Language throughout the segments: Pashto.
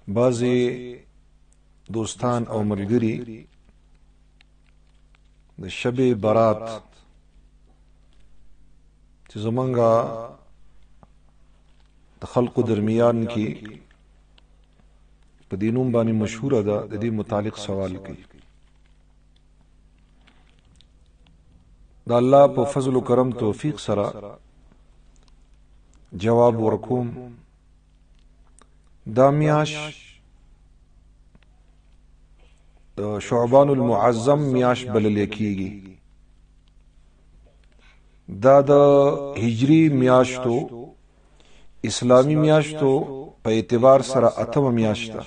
بعضی دوستان او ملګری د شب برات چې زمونږه د خلقو درمیان کې په دینوم باندې مشهوره ده، د دې متعلق سوال کوي. د الله په فضل و کرم توفیق سره جواب ورکوم. دا میاش د شعبان المعظم میاش بلل کیږي. دا د هجری میاشتو اسلامی میاشتو په اعتبار سره اتم میاشت ده.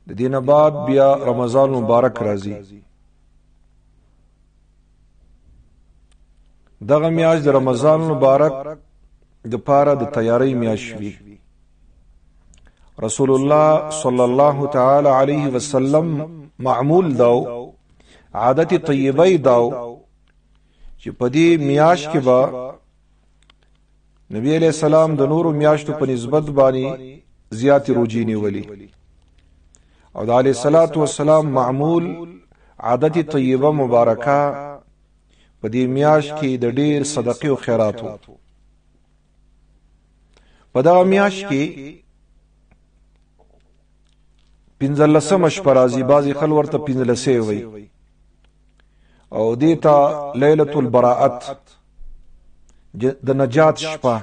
د دینه بعد بیا رمضان مبارک راځي. دغه میاشت د رمضان مبارک د پاره د تیاری میاشت وی. رسول الله صلی الله تعالی علیه وسلم معمول داو، عادت طیبه داو چې په دې میاشت کې به نبی علیہ السلام د نورو میاشتو په نسبت باندې زیات روزي نیولي، او د علیه الصلاۃ والسلام معمول عادت طیبه مبارکه په دې میاشت کې د ډیر صدقې او خیراتو. په دا میاشت کې 15 شپه راځي، بعضی خلک ورته 15 وي، او دیتا لیلۃ البراءت د نجات شپه.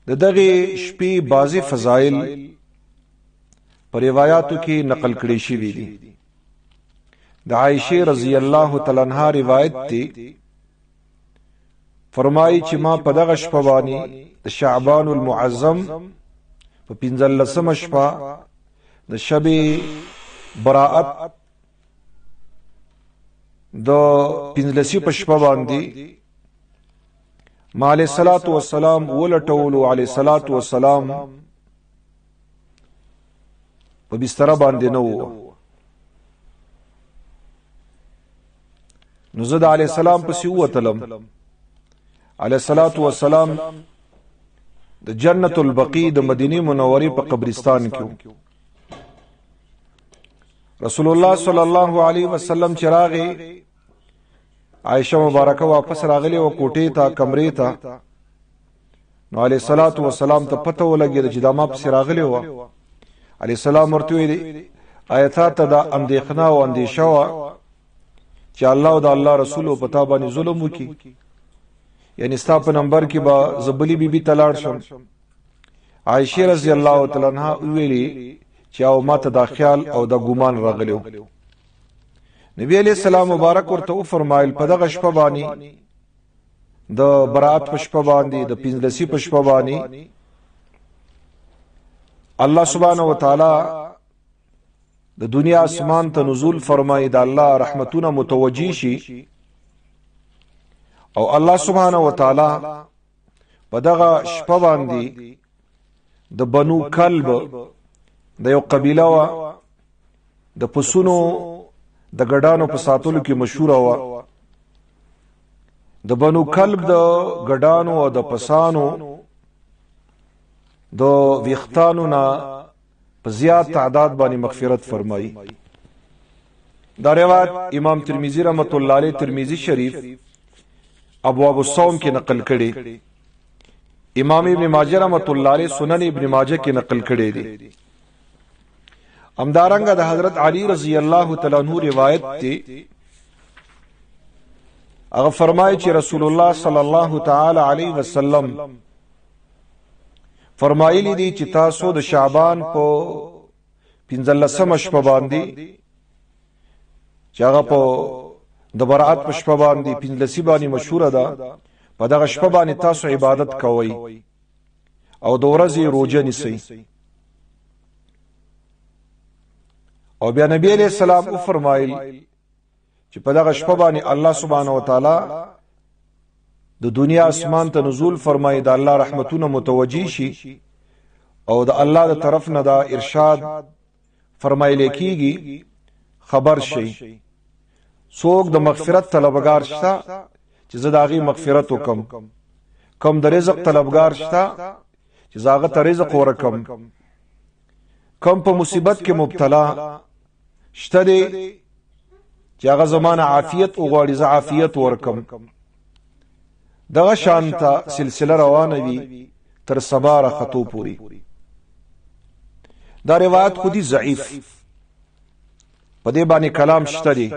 د دغه شپې بعضی فضایل پر روایتو کې نقل کړي شوي دي. د عائشہ رضی الله تعالی عنها روایت دی، فرمایي چې ما په دغه شپه باندې د شعبان المعظم په 15 شپه د شب براءت د 15 په شپه باندې ما علیه الصلاۃ والسلام ولټولو. علیه الصلاۃ والسلام په بستر باندې نه وو، نو زه د علیه السلام پسې ووتلم. علیه الصلاۃ والسلام د جنت البقیع د مدینه منورې په قبرستان کې. رسول الله صلی الله علیه وسلم چراغه عائشہ مبارکه واپس راغلی او کوټې ته کمرې ته، نو علیه الصلاۃ والسلام ته پته ولګید چې دا ما پسې راغلی و. علیه السلام ورته ویلي آیات ته دا اندېښنه او اندیشه و چې الله او د الله رسول په تا باندې ظلم وکي، یعنی ستا په نمبر کې به زبلی بیبي تلاړ شم. عائشہ رضی الله تعالی عنها ویلي چې او ماته دا خیال او دا ګمان راغلیو. نبی علیہ السلام مبارک ورته فرمایل په دغه شپه باندې د برات په شپه باندې د 15 په شپه باندې الله سبحانه و تعالی د دنیا اسمان ته نزول فرمایي، د الله رحمتونه متوجی شي، او الله سبحانه و تعالی په دغه شپه باندې د بنو کلب د یو قبیله وا د پسونو د ګډانو په ساتلو کې مشهور و. د بنو کلب د ګډانو او د پسانو د ویختانو نه په زیات تعداد باندې مغفرت فرمایي. دا روایت امام ترمذی رحمت الله علیه ترمذی شریف ابواب الصوم کې نقل کړي، امام ابن ماجه رحمت الله علیه سنن ابن ماجه کې نقل کړي دي. امدارنګ د حضرت علی رضی الله تعالی عنہ روایت دی، هغه فرمایي چې رسول الله صلی الله تعالی علیه وسلم فرمایلی دي چې تاسو د شعبان په 15 شپه باندې چې هغه په د برات په شپه باندې 15 باندې مشهور ده، په دغه شپه باندې تاسو عبادت کوئ او د ورځې روزه نیسئ. او بیا نبی علیہ السلام او فرمایل چې په دغه شپه باندې الله سبحانه و تعالی د دنیا اسمان ته نزول فرمایي، د الله رحمتونه متوجی شي، او د الله د طرف نه دا ارشاد فرمایل کیږي خبر شي څوک د مغفرت طلبگار شته چې زه د هغې مغفرت وکم، کم د رزق طلبگار شته چې زاغه ته رزق ورکم، کم په مصیبت کې مبتلا شته دی چې هغه زمانه عافیت وغواړي زه عافیت ورکم. دغه شانته سلسله روانه وي تر سبا راختو پوری. دا روایت خودی ضعیف په دې باندې کلام شته دی.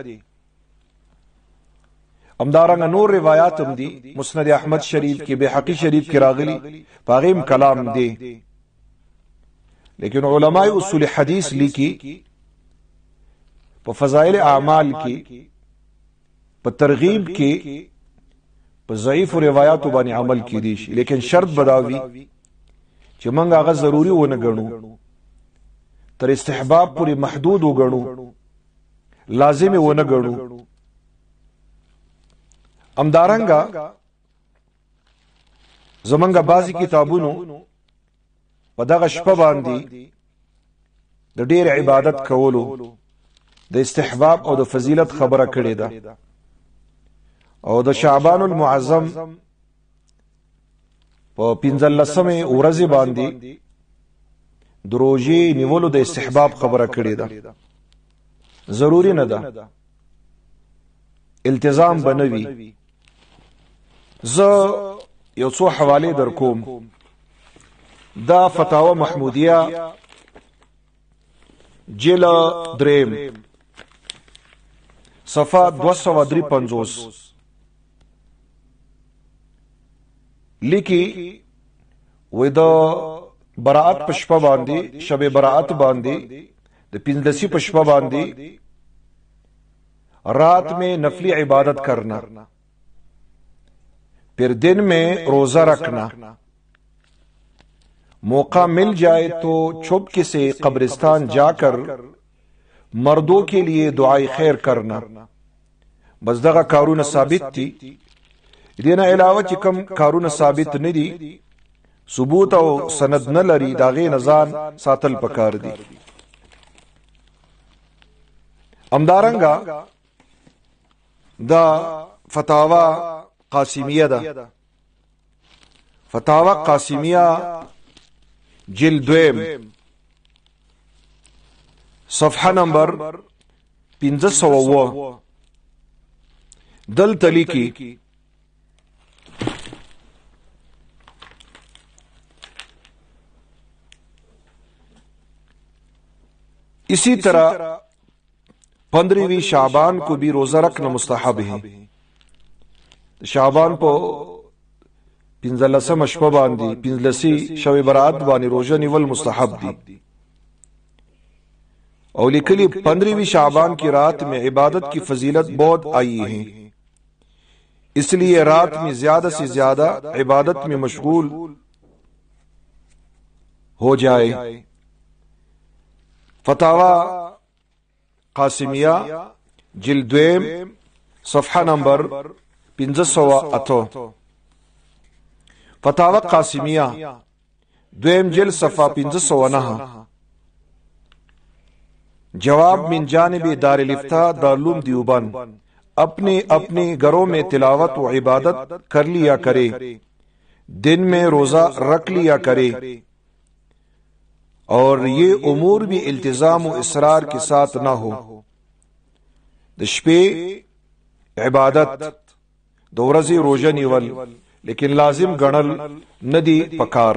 همدارنګه نور روایات هم دي، مسند احمد شریف کې، بهقی شریف کې راغلي، پاغیم کلام دی. لیکن علماء اصول حدیث لیکي په فضائل اعمال کې، په ترغیب کې په ضعیف روایاتو باندې عمل کیدی شي، لیکن شرط بداوي چې موږ هغه ضروری ونه ګڼو، تر استحباب پورې محدود وګڼو، لازم ونه ګڼو. همدارنګه زمونږ بعضی کتابونو په دغه شپه باندې د ډېر عبادت کولو، د استحباب او د فضیلت خبره کړې ده، او د شعبان المعظم په 15مې ورځې باندې د روژې نیولو د استحباب خبره کړې ده. ضروری نه ده، التزام بنوي. زه یو څو حواله در کوم. دا فتاوا محمودیه جلد 3 صفحه 253 لیکي و د براءت پشپا باندې، شب براءت باندې د 15 پشپا باندې रात में नफली इबादत करना, फिर दिन में रोजा रखना, मौका मिल जाए तो चुपके से कब्रिस्तान जाकर मर्दों के लिए दुआई खैर करना. बस दगा कारून साबित थी. देना अलावा चिकम कारून साबित नहीं दी, सबूत और सनद न लरी, दागे नजान सातल पकार दी. अमदारंगा دا فتاوا قاسمیه ده. فتاوا قاسمیه جلد 2 صفحه نمبر 509 دلته لیکي इसी तरह 15वीं शाबान को भी रोजा रखना मुस्तहब है. शाबान पो 15 शपा बांधी 15 शब बरात बानी रोजा निवल मुस्तहब दी. और लिखली 15वीं शाबान की रात में इबादत की फजीलत बहुत आई है, इसलिए रात में ज्यादा से ज्यादा इबादत में मशगूल हो जाए. फतावा कासिमिया जिल्द 2 सफहा नंबर 508. फतावा कासिमिया 2 जिल्द सफा 509. जवाब मिन जानिब दारुल इफ्ता दारुल देवबंद, अपने अपने घरों में तिलावत व इबादत कर लिया करे, दिन में रोजा रख लिया करे, और ये उमूर भी इल्तिजाम व इसरार के साथ ना हो. दशपे इबादत दो रज़ी रोजा निवल, लेकिन लाजिम गणल नदी पकार.